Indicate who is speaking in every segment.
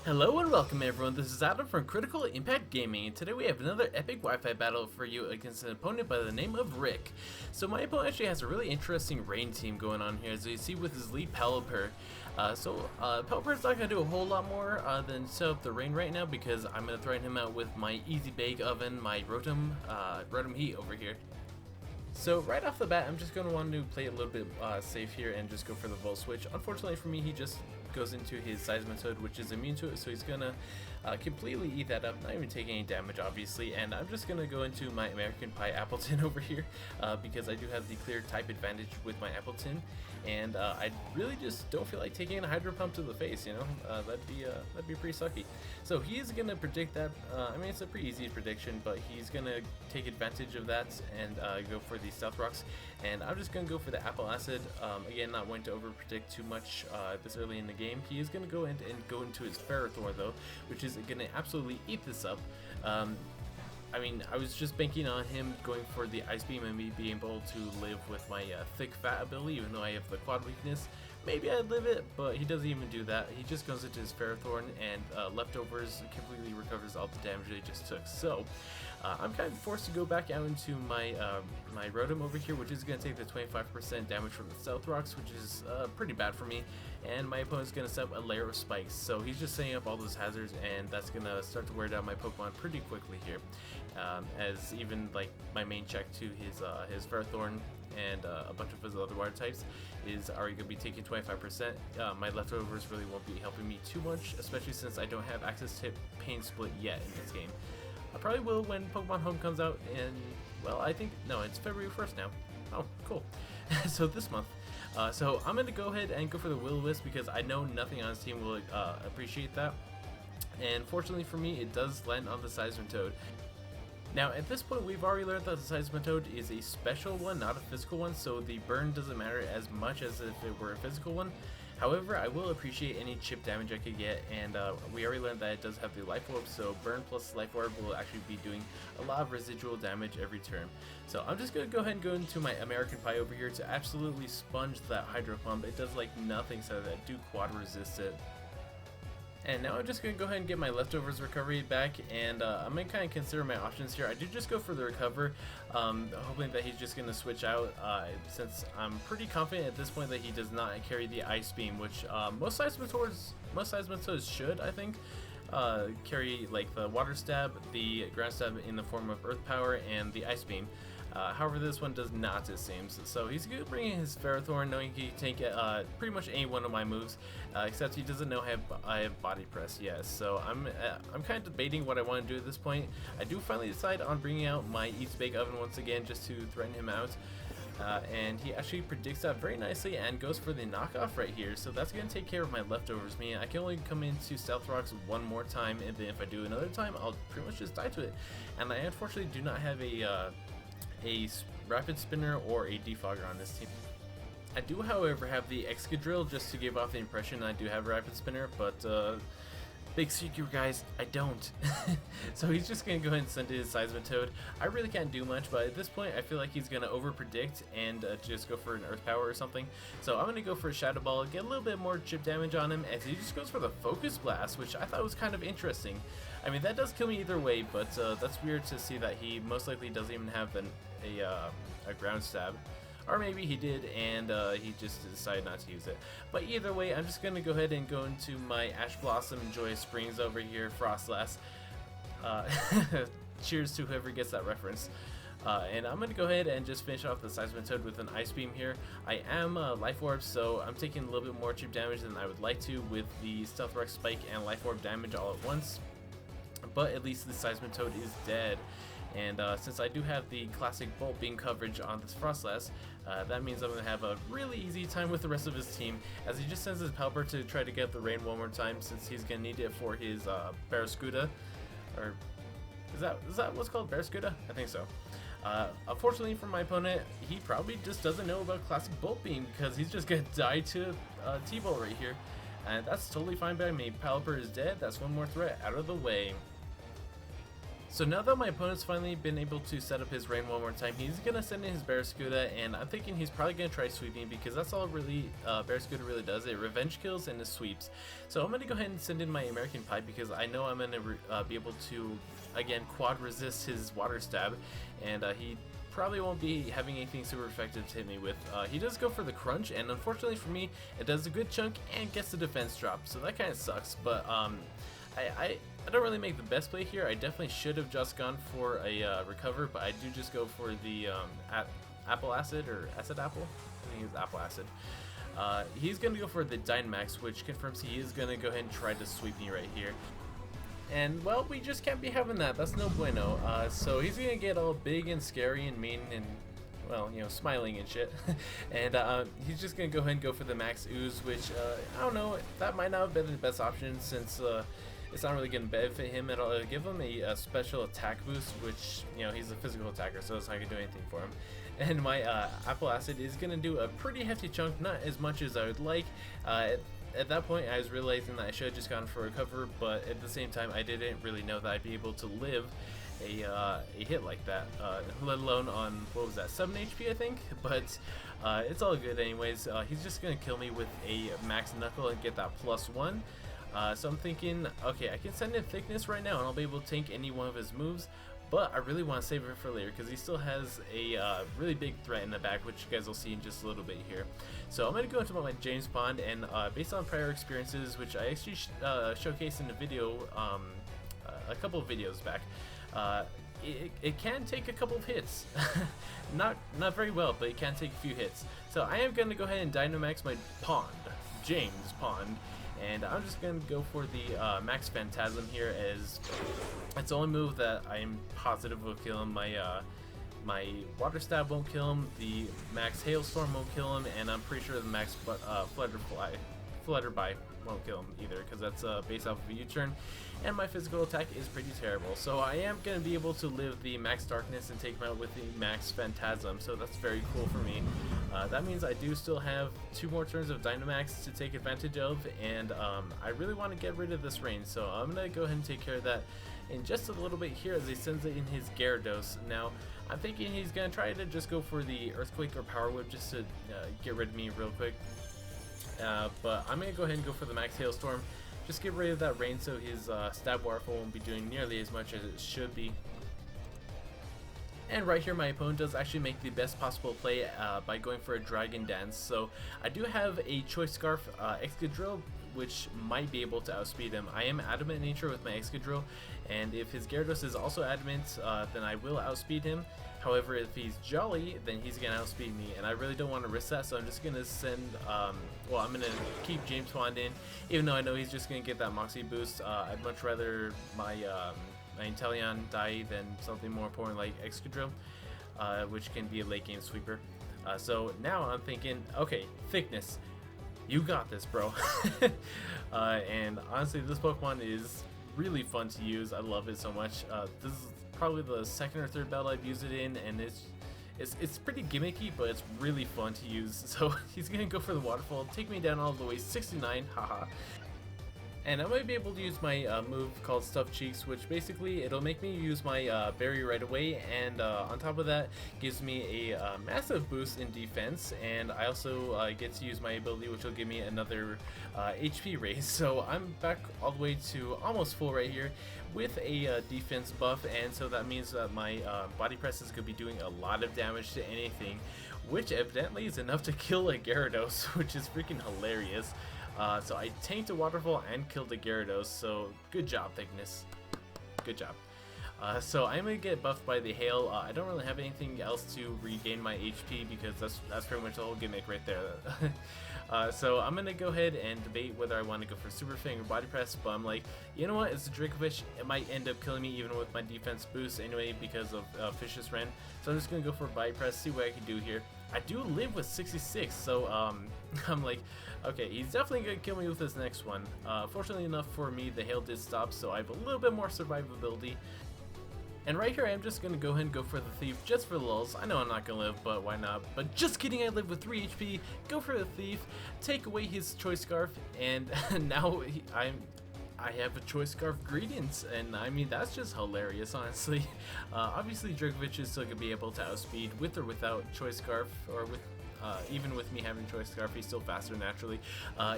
Speaker 1: Hello and welcome everyone, this is Adam from Critical Impact Gaming, and today we have another epic Wi-Fi battle for you against an opponent by the name of Rick. So my opponent actually has a really interesting rain team going on here, as you see with his lead Pelipper. Pelipper's not going to do a whole lot more than set up the rain right now, because I'm going to throw him out with my Easy Bake Oven, my Rotom Heat over here. So right off the bat, I'm just going to want to play a little bit safe here and just go for the Volt Switch. Unfortunately for me, he just goes into his Seismitoad, which is immune to it, so he's gonna completely eat that up, not even taking any damage obviously, and I'm just gonna go into my American Pie Appleton over here because I do have the clear type advantage with my Appleton, and I really just don't feel like taking a Hydro Pump to the face, you know. That'd be pretty sucky. So he is gonna predict that. I mean, it's a pretty easy prediction, but he's gonna take advantage of that and go for the Stealth Rocks, and I'm just gonna go for the Apple Acid. Again, not wanting to over predict too much this early in the game. He is going to go in and go into his Ferrothorn though, which is going to absolutely eat this up. I mean, I was just banking on him going for the Ice Beam and me being able to live with my thick fat ability, even though I have the quad weakness. Maybe I'd live it, but he doesn't even do that. He just goes into his Ferrothorn and Leftovers completely recovers all the damage that he just took. So I'm kind of forced to go back out into my my Rotom over here, which is going to take the 25% damage from the Stealth Rocks, which is pretty bad for me. And my opponent's going to set up a layer of spikes, so he's just setting up all those hazards, and that's going to start to wear down my Pokemon pretty quickly here. As even like my main check to his Ferrothorn and a bunch of his other water types is already going to be taking 25%. My Leftovers really won't be helping me too much, especially since I don't have access to Pain Split yet in this game. I probably will when Pokemon Home comes out in, well, I think, no, it's February 1st now. Oh, cool. So this month. So I'm going to go ahead and go for the Will-O-Wisp because I know nothing on his team will appreciate that. And fortunately for me, it does land on the Seismitoad. Now, at this point, we've already learned that the Seismitoad is a special one, not a physical one, so the burn doesn't matter as much as if it were a physical one. However, I will appreciate any chip damage I could get, and we already learned that it does have the Life Orb, so burn plus Life Orb will actually be doing a lot of residual damage every turn. So I'm just going to go ahead and go into my American Pie over here to absolutely sponge that Hydro Pump. It does like nothing, so that I do quad resist it. And now I'm just going to go ahead and get my Leftovers recovery back, and I'm going to kind of consider my options here. I do just go for the Recover, hoping that he's just going to switch out, since I'm pretty confident at this point that he does not carry the Ice Beam, which most Seismitoads should, I think, carry like the Water Stab, the Ground Stab in the form of Earth Power, and the Ice Beam. However, this one does not, it seems. So he's going to bring in his Ferrothorn, knowing he can take pretty much any one of my moves, except he doesn't know I have Body Press yet. So I'm kind of debating what I want to do at this point. I do finally decide on bringing out my Easy Bake Oven once again, just to threaten him out. And he actually predicts that very nicely and goes for the knockoff right here. So that's going to take care of my Leftovers, meaning I can only come into Stealth Rocks one more time, and then if I do another time, I'll pretty much just die to it. And I unfortunately do not have a Rapid Spinner or a Defogger on this team. I do, however, have the Excadrill just to give off the impression I do have a Rapid Spinner, but big secret, guys, I don't. So he's just going to go ahead and send his Seismitoad. I really can't do much, but at this point I feel like he's going to over-predict and just go for an Earth Power or something. So I'm going to go for a Shadow Ball, get a little bit more chip damage on him, as he just goes for the Focus Blast, which I thought was kind of interesting. I mean, that does kill me either way, but that's weird to see that he most likely doesn't even have a Ground Stab. Or maybe he did, and he just decided not to use it. But either way, I'm just going to go ahead and go into my Ash Blossom and Joyous Springs over here, Frostlass. Cheers to whoever gets that reference. And I'm going to go ahead and just finish off the Seismitoad with an Ice Beam here. I am Life Orb, so I'm taking a little bit more chip damage than I would like to with the Stealth Rock Spike and Life Orb damage all at once. But at least the Seismitoad is dead. And since I do have the classic Bolt Beam coverage on this Frostlass, that means I'm going to have a really easy time with the rest of his team, as he just sends his Pelipper to try to get the rain one more time, since he's going to need it for his Barraskewda. Or is that what's called, Barraskewda? I think so. Unfortunately for my opponent, he probably just doesn't know about classic Bolt Beam, because he's just going to die to T-Bolt right here. And that's totally fine by me. Pelipper is dead, that's one more threat out of the way. So now that my opponent's finally been able to set up his rain one more time, he's going to send in his Barracuda, and I'm thinking he's probably going to try sweeping because that's all really Barracuda really does. It revenge kills and it sweeps. So I'm going to go ahead and send in my American Pipe because I know I'm going to be able to, again, quad resist his water stab, and he probably won't be having anything super effective to hit me with. He does go for the crunch, and unfortunately for me, it does a good chunk and gets the defense drop, so that kind of sucks, but I don't really make the best play here. I definitely should have just gone for a recover, but I do just go for the apple acid, or acid apple? I think it's apple acid. He's going to go for the Dynamax, which confirms he is going to go ahead and try to sweep me right here. And, well, we just can't be having that. That's no bueno. So he's going to get all big and scary and mean and, well, you know, smiling and shit. And he's just going to go ahead and go for the Max Ooze, which, I don't know, that might not have been the best option since it's not really going to benefit him at all. It'll give him a special attack boost, which, you know, he's a physical attacker, so it's not going to do anything for him. And my Apple Acid is going to do a pretty hefty chunk, not as much as I would like. At that point, I was realizing that I should have just gone for a cover, but at the same time, I didn't really know that I'd be able to live a hit like that, let alone on, what was that, 7 HP, I think? But it's all good anyways. He's just going to kill me with a Max Knuckle and get that +1. So I'm thinking, okay, I can send in Thickness right now and I'll be able to tank any one of his moves, but I really want to save it for later because he still has a really big threat in the back, which you guys will see in just a little bit here. So I'm going to go into my James Bond, and based on prior experiences, which I actually showcased in a video a couple of videos back, it can take a couple of hits. not very well, but it can take a few hits. So I am going to go ahead and Dynamax my Pond, James Pond. And I'm just going to go for the Max Phantasm here, as it's the only move that I'm positive will kill him. My Water Stab won't kill him, the Max Hailstorm won't kill him, and I'm pretty sure the Max Flutterby won't kill him either, because that's based off of a U-turn, and my physical attack is pretty terrible. So I am going to be able to live the Max Darkness and take him out with the Max Phantasm, so that's very cool for me. That means I do still have 2 more turns of Dynamax to take advantage of, and I really want to get rid of this rain, so I'm going to go ahead and take care of that in just a little bit here as he sends it in his Gyarados. Now, I'm thinking he's going to try to just go for the Earthquake or Power Whip just to get rid of me real quick. But I'm going to go ahead and go for the Max Hailstorm. Just get rid of that rain so his Stab Waterfall won't be doing nearly as much as it should be. And right here, my opponent does actually make the best possible play by going for a Dragon Dance. So I do have a Choice Scarf Excadrill, which might be able to outspeed him. I am Adamant in nature with my Excadrill, and if his Gyarados is also Adamant, then I will outspeed him. However, if he's Jolly, then he's going to outspeed me, and I really don't want to risk that, so I'm just going to send, well, I'm going to keep James Bond in, even though I know he's just going to get that Moxie boost. I'd much rather my Inteleon die than something more important like Excadrill, which can be a late game sweeper. So now I'm thinking, okay, Thickness, you got this, bro. And honestly, this Pokemon is really fun to use. I love it so much. This is probably the 2nd or 3rd battle I've used it in, and it's pretty gimmicky, but it's really fun to use. So he's gonna go for the Waterfall, take me down all the way 69, haha. And I might be able to use my move called Stuffed Cheeks, which basically it'll make me use my berry right away, and on top of that gives me a massive boost in defense, and I also get to use my ability, which will give me another HP raise. So I'm back all the way to almost full right here with a defense buff, and so that means that my body presses could be doing a lot of damage to anything, which evidently is enough to kill a Gyarados, which is freaking hilarious. So I tanked a Waterfall and killed a Gyarados, so good job, Thickness. Good job. So I'm going to get buffed by the Hail. I don't really have anything else to regain my HP because that's pretty much the whole gimmick right there. So I'm going to go ahead and debate whether I want to go for Super Fang or Body Press, but I'm like, you know what, it's a Dracovish. It might end up killing me even with my defense boost anyway because of Fish's Ren. So I'm just going to go for Body Press, see what I can do here. I do live with 66, so I'm like, okay, he's definitely going to kill me with this next one. Fortunately enough for me, the Hail did stop, so I have a little bit more survivability. And right here, I'm just going to go ahead and go for the Thief just for the lulz. I know I'm not going to live, but why not? But just kidding, I live with 3 HP. Go for the Thief, take away his Choice Scarf, and now I have a Choice Scarf Greedent, and I mean, that's just hilarious, honestly. Obviously, Dragovich is still going to be able to outspeed with or without Choice Scarf, or with even with me having Choice Scarf, he's still faster naturally.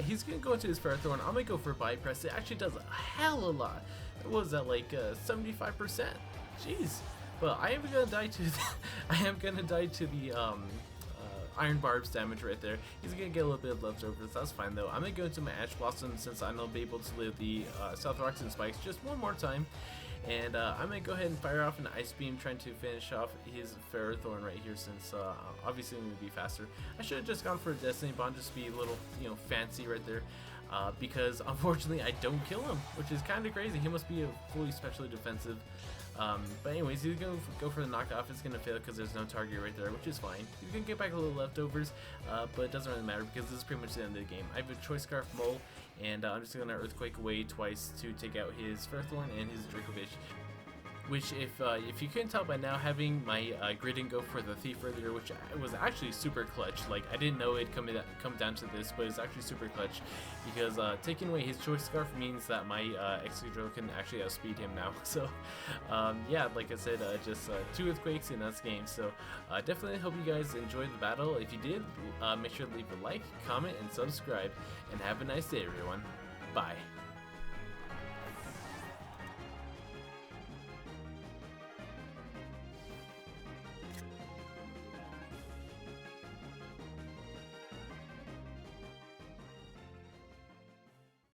Speaker 1: He's going to go into his Ferrothorn. I'm going to go for Bypass. It actually does a hell of a lot. What was that, like 75%? Jeez. But I am going to die to I am going to die to the Iron Barb's damage right there. He's gonna get a little bit of leftovers, that's fine though. I'm gonna go into my Ash Blossom since I know I'll be able to live the South Rocks and Spikes just one more time. And I'm gonna go ahead and fire off an Ice Beam, trying to finish off his Ferrothorn right here, since obviously I'm gonna be faster. I should have just gone for a Destiny Bond, just be a little, you know, fancy right there. Because unfortunately I don't kill him, which is kind of crazy. He must be a fully specially defensive. But anyways, he's gonna go for the knockoff. It's gonna fail because there's no target right there, which is fine. He's gonna get back a little leftovers, but it doesn't really matter because this is pretty much the end of the game. I have a Choice Scarf Mole, and I'm just gonna Earthquake away twice to take out his Ferrothorn and his Dragovich. Which, if you couldn't tell by now, having my Greedent go for the Thief earlier, which was actually super clutch. Like, I didn't know it'd come down to this, but it's actually super clutch, because taking away his Choice Scarf means that my Excadrill can actually outspeed him now. So, yeah, like I said, just 2 Earthquakes and that's game. So, definitely hope you guys enjoyed the battle. If you did, make sure to leave a like, comment, and subscribe. And have a nice day, everyone. Bye.